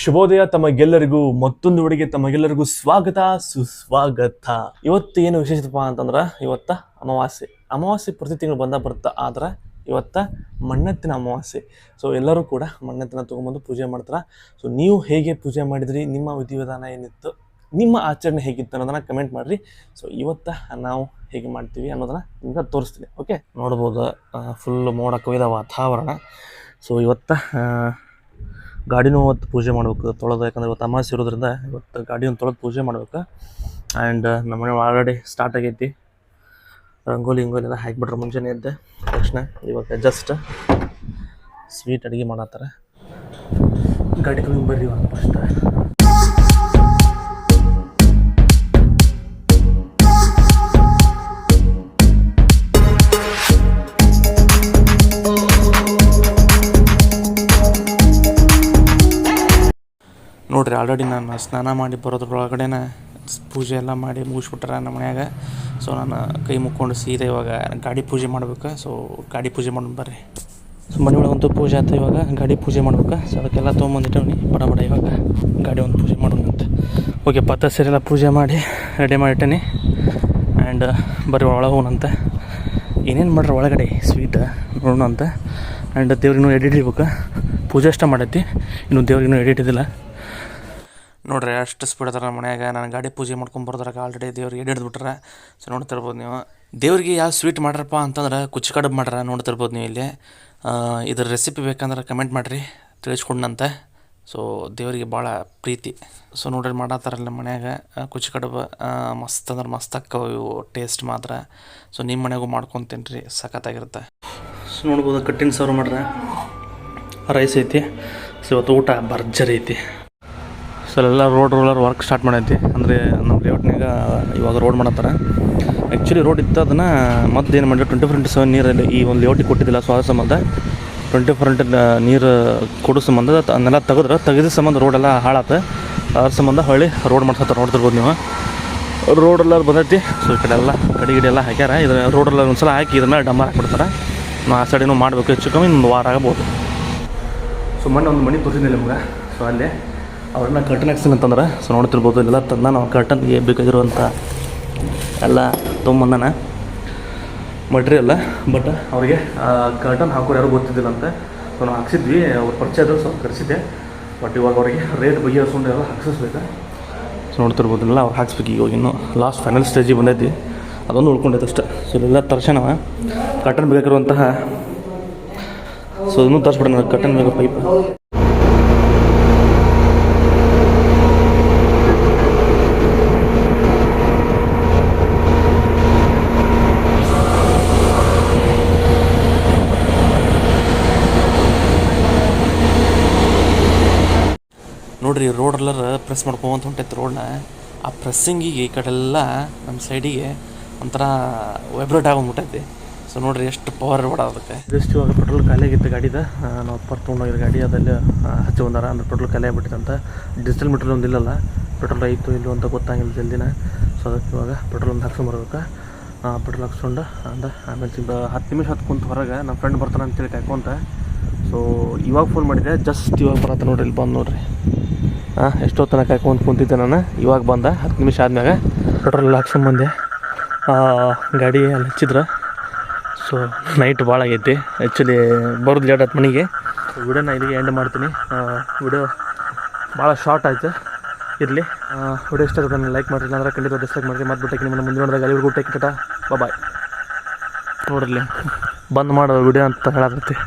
ಶುಭೋದಯ ತಮಗೆಲ್ಲರಿಗೂ ಮತ್ತೊಂದು ವಿಡಿಯೋಗೆ ತಮಗೆಲ್ಲರಿಗೂ ಸ್ವಾಗತ ಸುಸ್ವಾಗತ. ಇವತ್ತು ಏನು ವಿಶೇಷತಪ್ಪ ಅಂತಂದ್ರೆ ಇವತ್ತ ಅಮಾವಾಸ್ಯೆ ಪ್ರತಿ ತಿಂಗಳು ಬರ್ತಾ ಆದ್ರೆ ಇವತ್ತ ಮಣ್ಣೆತ್ತಿನ ಅಮಾವಾಸ್ಯೆ. ಸೊ ಎಲ್ಲರೂ ಕೂಡ ಮಣ್ಣೆತ್ತಿನ ತೊಗೊಂಬಂದು ಪೂಜೆ ಮಾಡ್ತಾರೆ. ಸೊ ನೀವು ಹೇಗೆ ಪೂಜೆ ಮಾಡಿದ್ರಿ, ನಿಮ್ಮ ವಿಧಿವಿಧಾನ ಏನಿತ್ತು, ನಿಮ್ಮ ಆಚರಣೆ ಹೇಗಿತ್ತು ಅನ್ನೋದನ್ನ ಕಮೆಂಟ್ ಮಾಡಿರಿ. ಸೊ ಇವತ್ತು ನಾವು ಹೇಗೆ ಮಾಡ್ತೀವಿ ಅನ್ನೋದನ್ನ ನಿಮ್ಗೆ ತೋರಿಸ್ತೀನಿ. ಓಕೆ, ನೋಡ್ಬೋದು ಫುಲ್ ಮೋಡ ಕವಿದ ವಾತಾವರಣ. ಸೊ ಇವತ್ತು ಗಾಡಿನೂ ಹೊತ್ತು ಪೂಜೆ ಮಾಡ್ಬೇಕು ತೊಳೆದು, ಯಾಕಂದ್ರೆ ಇವತ್ತು ಅಮಾವಾಸ್ಯೆ ಇರೋದ್ರಿಂದ ಇವತ್ತು ಗಾಡಿಯನ್ನು ತೊಳೆದು ಪೂಜೆ ಮಾಡ್ಬೇಕು. ಆ್ಯಂಡ್ ನಮ್ಮನೆ ಆಲ್ರೆಡಿ ಸ್ಟಾರ್ಟ್ ಆಗೈತಿ. ರಂಗೋಲಿ ಎಲ್ಲ ಹಾಕಿಬಿಟ್ರೆ ಮುಂಜಾನೆ ಎದ್ದೆ ತಕ್ಷಣ ಇವಾಗ ಜಸ್ಟ್ ಸ್ವೀಟ್ ಅಡುಗೆ ಮಾಡತ್ತಾರೆ. ಗಾಡಿ ತೊಗೊಂಡು ಬರ್ರಿ ಇವಾಗ ಫಸ್ಟ್. ನೋಡಿರಿ, ಆಲ್ರೆಡಿ ನಾನು ಸ್ನಾನ ಮಾಡಿ ಬರೋದ್ರೊಳಗಡೆ ಪೂಜೆ ಎಲ್ಲ ಮಾಡಿ ಮುಗಿಸ್ಬಿಟ್ರೆ ನಮ್ಮ ಮನ್ಯಾಗ. ಸೊ ನಾನು ಕೈ ಮುಕ್ಕೊಂಡು ಸೀದಾ ಇವಾಗ ಗಾಡಿ ಪೂಜೆ ಮಾಡ್ಬೇಕು. ಸೊ ಗಾಡಿ ಪೂಜೆ ಮಾಡೋಣ ಬರ್ರಿ. ಸೊ ಮನೆ ಒಳಗಂತೂ ಪೂಜೆ ಆಯ್ತು, ಇವಾಗ ಗಾಡಿ ಪೂಜೆ ಮಾಡ್ಬೇಕು. ಸೊ ಅದಕ್ಕೆಲ್ಲ ತೊಗೊಂಬಂದಿಟ್ಟವ್ನಿ ಬಡ ಇವಾಗ ಗಾಡಿ ಒಂದು ಪೂಜೆ ಮಾಡೋಣಂತ. ಓಕೆ, ಪತ್ತ ಸೀರೆಲ್ಲ ಪೂಜೆ ಮಾಡಿ ರೆಡಿ ಮಾಡಿಟ್ಟೇನಿ. ಆ್ಯಂಡ್ ಬರ್ರಿ ಒಳಗೆ ಹೋಗೋಣಂತ. ಏನೇನು ಮಾಡ್ರಿ ಒಳಗಡೆ ಸ್ವೀಟ್ ನೋಡೋಣ ಅಂತ. ಆ್ಯಂಡ್ ದೇವ್ರಿಗೂ ಎಡಿಟ್ ಇಡ್ಬೇಕು. ಪೂಜೆ ಅಷ್ಟ ಮಾಡೈತಿ, ಇನ್ನು ದೇವ್ರಿಗೂ ಎಡಿಟ್ ಇದ್ದಿಲ್ಲ. ನೋಡ್ರಿ ಅಷ್ಟು ಸ್ಪೀಡ್ ಅದಾರ ನಮ್ಮ ಮನ್ಯಾಗ. ನಾನು ಗಾಡಿ ಪೂಜೆ ಮಾಡ್ಕೊಂಡು ಬರ್ದ್ರಾಗ ಆಲ್ರೆಡಿ ದೇವ್ರಿಗೆ ಹಿಡಿದ್ಬಿಟ್ರೆ. ಸೊ ನೋಡ್ತಿರ್ಬೋದು ನೀವು. ದೇವ್ರಿಗೆ ಯಾವ ಸ್ವೀಟ್ ಮಾಡ್ರಪ್ಪ ಅಂತಂದ್ರೆ ಕುಚ್ಚು ಕಡುಬು ಮಾಡ್ರ. ನೋಡ್ತಿರ್ಬೋದು ನೀವು ಇಲ್ಲಿ. ಇದ್ರ ರೆಸಿಪಿ ಬೇಕಂದ್ರೆ ಕಮೆಂಟ್ ಮಾಡಿರಿ, ತಿಳಿಸ್ಕೊಂಡಂತೆ. ಸೊ ದೇವರಿಗೆ ಭಾಳ ಪ್ರೀತಿ. ಸೊ ನೋಡ್ರಿ ಮಾಡತ್ತಾರಲ್ಲ ನಮ್ಮ ಮನ್ಯಾಗ ಕುಚ್ಚು ಕಡುಬು. ಮಸ್ತ್ ಅಂದ್ರೆ ಮಸ್ತ್ ಅಕ್ಕವು ಇವು, ಟೇಸ್ಟ್ ಮಾತ್ರ. ಸೊ ನಿಮ್ಮ ಮನೆಗೂ ಮಾಡ್ಕೊತೀನಿ ರೀ, ಸಖತ್ತಾಗಿರುತ್ತೆ. ಸೊ ನೋಡ್ಬೋದು ಕಟ್ಟಿನ ಸರ್ವ್ ಮಾಡ್ರೆ, ರೈಸ್ ಐತಿ. ಸೊ ಇವತ್ತು ಊಟ ಭರ್ಜರಿ ಐತಿ. ಸೊ ಎಲ್ಲ ರೋಲರ್ ವರ್ಕ್ ಸ್ಟಾರ್ಟ್ ಮಾಡೈತಿ. ಅಂದರೆ ನಮ್ಮ ಲೇಔಟ್ನಾಗ ಇವಾಗ ರೋಡ್ ಮಾಡತ್ತಾರೆ. ಆ್ಯಕ್ಚುಲಿ ರೋಡ್ ಇತ್ತು, ಅದನ್ನು ಮತ್ತೆ ಏನು ಮಾಡಿದ್ರೆ 24/7 ನೀರಲ್ಲಿ ಈ ಒಂದು ಲೇಔಟಿಗೆ ಕೊಟ್ಟಿದ್ದಿಲ್ಲ. ಸೊ ಅದ್ರ ಸಂಬಂಧ 24 ನೀರು ಕೊಡೋ ಸಂಬಂಧ ಅದನ್ನೆಲ್ಲ ತೆಗೆದ ಸಂಬಂಧ ರೋಡೆಲ್ಲ ಹಾಳಾತ. ಅದ್ರ ಸಂಬಂಧ ಹೊಳ್ಳಿ ರೋಡ್ ಮಾಡ್ಸತ್ತಾರೆ. ನೋಡ್ತಿರ್ಬೋದು ನೀವು, ರೋಡೆಲ್ಲ ಬಂದೈತಿ. ಸೊ ಈ ಕಡೆ ಎಲ್ಲ ಗಿಡಿ ಎಲ್ಲ ಹಾಕ್ಯಾರ. ಇದ್ರ ರೋಡೆಲ್ಲ ಒಂದು ಸಲ ಹಾಕಿ ಇದ್ರ ಮೇಲೆ ಡಂಬರ್ ಹಾಕ್ಬಿಡ್ತಾರೆ. ಆ ಸೈಡೇನೂ ಮಾಡಬೇಕು, ಹೆಚ್ಚು ಕಮ್ಮಿ ಒಂದು ವಾರ ಆಗಬೋದು. ಸೊ ಮೊನ್ನೆ ಒಂದು ಮನೆ ತೋರಿಸಿದ್ದಿಲ್ಲ ನಿಮ್ಗೆ. ಸೊ ಅಲ್ಲೇ ಅವ್ರನ್ನ ಕರ್ಟನ್ ಹಾಕ್ಸ್ತೀನಿ ಅಂತಂದ್ರೆ. ಸೊ ನೋಡ್ತಿರ್ಬೋದು ಇಲ್ಲೆಲ್ಲ ತಂದ ನಾವು ಕರ್ಟನ್ಗೆ ಬೇಕಾಗಿರುವಂಥ ಎಲ್ಲ ತೊಗೊಂಬಂದಾನ ಮಟ್ರಿಯಲ್ಲ. ಬಟ್ ಅವ್ರಿಗೆ ಕರ್ಟನ್ ಹಾಕೋರು ಯಾರು ಗೊತ್ತಿದ್ದಿಲ್ಲ ಅಂತ. ಸೊ ನಾವು ಹಾಕ್ಸಿದ್ವಿ, ಅವ್ರು ಪರಿಚಯ ಆದರೂ ಸ್ವಲ್ಪ ಕರೆಸಿದ್ದೆ. ಬಟ್ ಇವಾಗ ಅವ್ರಿಗೆ ರೇಟ್ ಬಗೆಹರಿಸ್ಕೊಂಡು ಎಲ್ಲ ಹಾಕ್ಸಿಸ್ಬೇಕು. ಸೊ ನೋಡ್ತಿರ್ಬೋದಿಲ್ಲ, ಅವ್ರು ಹಾಕ್ಸ್ಬೇಕು. ಇವಾಗ ಇನ್ನೂ ಲಾಸ್ಟ್ ಫೈನಲ್ ಸ್ಟೇಜಿಗೆ ಬಂದೈತಿ, ಅದೊಂದು ಉಳ್ಕೊಂಡೈತೆ ಅಷ್ಟೇ. ಸೊ ಇಲ್ಲೆಲ್ಲ ತರ್ಸಣವ ಕರ್ಟನ್ ಬೇಕಾಗಿರುವಂತಹ. ಸೊ ಇನ್ನೂ ತರಿಸ್ಬಿಡೋಣ ಕರ್ಟನ್ ಬೇಕು ಪೈಪ್. ನೋಡಿರಿ, ರೋಡೆಲ್ಲರ ಪ್ರೆಸ್ ಮಾಡ್ಕೊಂತ ಹೊಂಟೈತೆ ರೋಡನ್ನ. ಆ ಪ್ರೆಸ್ಸಿಂಗಿಗೆ ಈ ಕಡೆಲ್ಲ ನಮ್ಮ ಸೈಡಿಗೆ ಒಂಥರ ವೈಬ್ರೇಟ್ ಆಗೋಗ್ಬಿಟ್ಟೈತಿ. ಸೊ ನೋಡಿರಿ ಎಷ್ಟು ಪವರ್ ರೋಡ್ ಅದಕ್ಕೆ. ಜಸ್ಟ್ ಇವಾಗ ಪೆಟ್ರೋಲ್ ಖಾಲಿ ಆಗಿತ್ತು ಗಾಡಿದ. ನಾವು ತೊಗೊಂಡೋಗಿರೋ ಗಾಡಿ ಅದೆಲ್ಲ ಹಚ್ಚಿ ಬಂದಾರ. ಅಂದ್ರೆ ಪೆಟ್ರೋಲ್ ಖಾಲಿ ಆಗಿಬಿಟ್ಟಿದೆ ಅಂತ. ಡಿಜಿಟಲ್ ಮೀಟ್ರ್ ಒಂದು ಇಲ್ಲಲ್ಲ, ಪೆಟ್ರೋಲ್ ಐತು ಇಲ್ಲೋ ಅಂತ ಗೊತ್ತಾಗಿಲ್ಲ ಜಲ್ದಿನ. ಸೊ ಅದಕ್ಕೆ ಇವಾಗ ಪೆಟ್ರೋಲ್ ಒಂದು ಹಾಕ್ಸ್ಕೊಂಬರ್ಬೇಕು. ಪೆಟ್ರೋಲ್ ಹಾಕ್ಸ್ಕೊಂಡು ಆಮೇಲೆ 10 ನಿಮಿಷ ಕುಂತು ಹೊರಗೆ ನಮ್ಮ ಫ್ರೆಂಡ್ ಬರ್ತಾನೆ ಅಂತೇಳಿ ಕಾಯ್ಕೊಂತ. ಸೊ ಇವಾಗ ಫೋನ್ ಮಾಡಿದ್ದೆ, ಜಸ್ಟ್ ಇವಾಗ ಬರತ್ತೆ ನೋಡ್ರಿ. ಇಲ್ಲಿ ಬಂದು ನೋಡ್ರಿ, ಎಷ್ಟೊತ್ತನ ಕಾಯ್ಕೊಂಡು ಕುಂತಿದ್ದೆ ನಾನು. ಇವಾಗ ಬಂದ 10 ನಿಮಿಷ ಆದ್ಮ್ಯಾಗ ಪೆಟ್ರೋಲ್ ಎಲ್ಲ ಹಾಕ್ಸ್ಕೊಂಬಂದೆ. ಗಾಡಿ ಅಲ್ಲಿ ಹಚ್ಚಿದ್ರೆ. ಸೊ ನೈಟ್ ಭಾಳ ಆಗೈತಿ. ಆ್ಯಕ್ಚುಲಿ ಬರೋದು ಲೇಟ್ ಆಯ್ತು ಮನೆಗೆ. ವಿಡಿಯೋನ ಇಲ್ಲಿಗೆ ಎಂಡ್ ಮಾಡ್ತೀನಿ. ವಿಡಿಯೋ ಭಾಳ ಶಾರ್ಟ್ ಆಯಿತು. ಇರಲಿ, ವಿಡಿಯೋ ಇಷ್ಟ ಆಗುತ್ತೆ ಲೈಕ್ ಮಾಡಿರಿ, ಅಂದ್ರೆ ಖಂಡಿತ ಡಿಸ್ಲೈಕ್ ಮಾಡಿರಿ. ಮತ್ತೆ ಬಿಟ್ಟಕ್ಕೆ ನಿಮ್ಮನ್ನು ಮುಂದೆ ನೋಡಿದಾಗ ಅಲ್ಲಿ ಊಟ ಕಿಟ ಬಾಯ್. ನೋಡಿರಲಿ, ಬಂದ್ ಮಾಡೋ ವಿಡಿಯೋ ಅಂತ ಹೇಳತ್ತೈತಿ.